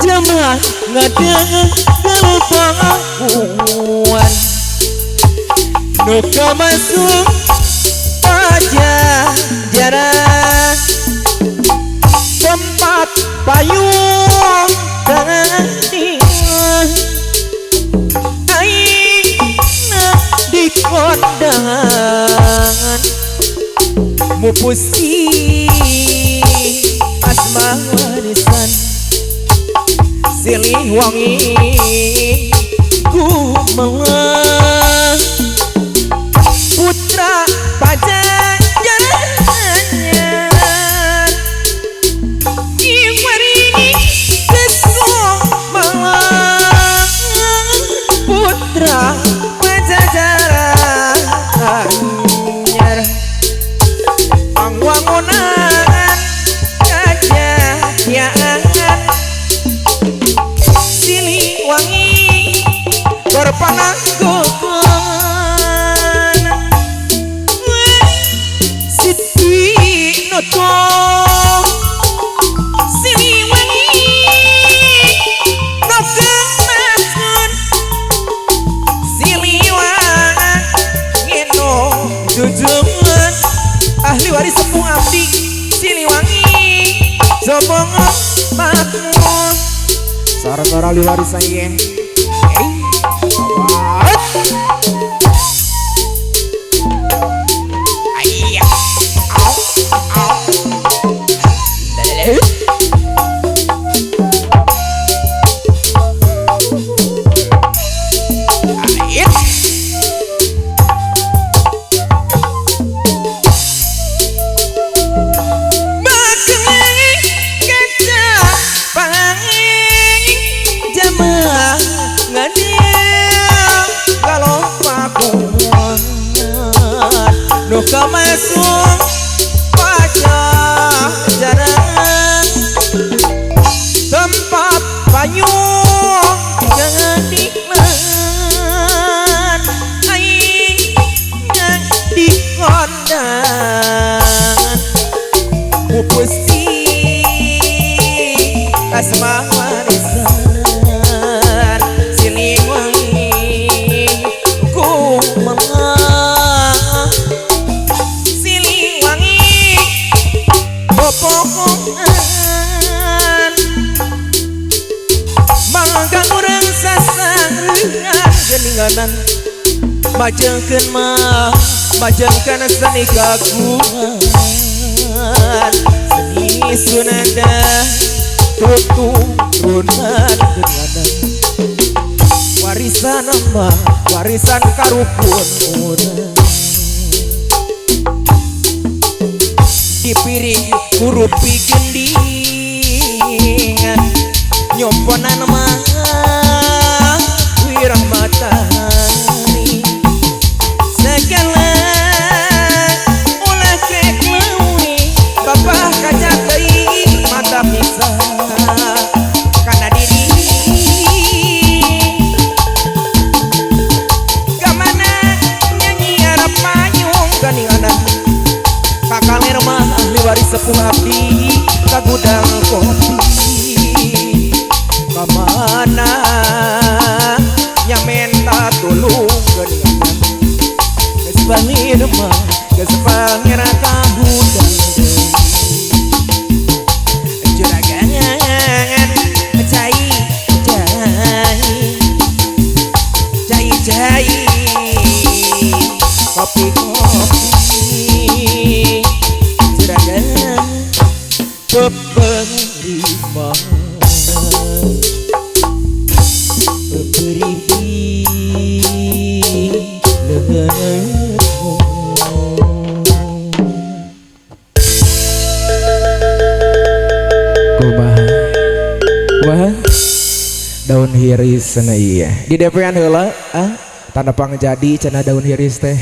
Jamaah ngadeng kelupakuan nuka masuk aja jarak tempat payung tandingan aina di kondangan mupusi asma warisan silih wangi kumaha putra pajajaran iwarini kesomaha putra pajajaran pangwangunan kajayaan berpananggokan Siti Noto Siliwangi Nokenaskan Siliwangi no tujuan ahli waris sepuh abdi Siliwangi somongo makmur sara-sara ahli waris saya. Nuka masuk pajajaran tempat payung jadilan aing di kondangan mupusi asma warisan silih wangi kumaha pokokan mangga urang sasangan geninganan majengkeun majengkeun seni kagungan seni sunada tuturunan geninganan warisan mah warisan karukun urang dipiring kurupi gendingan nyomponan mah wirah matahari segala oleh krek lewi bapak kaca teuing mata bisa kana diri gamana nyanyi arep payung ganinganan kakaler mah ahli waris sepuh abdi kagudang kopi kamana nyamenta tulung geningan geus bangir mah geus bangir kagudang juragan cai kopi juragan penerima pemberi negara Kumaha wah daun hiris sana iya di DP-an heula tanda pangjadi cenah daun hiris teh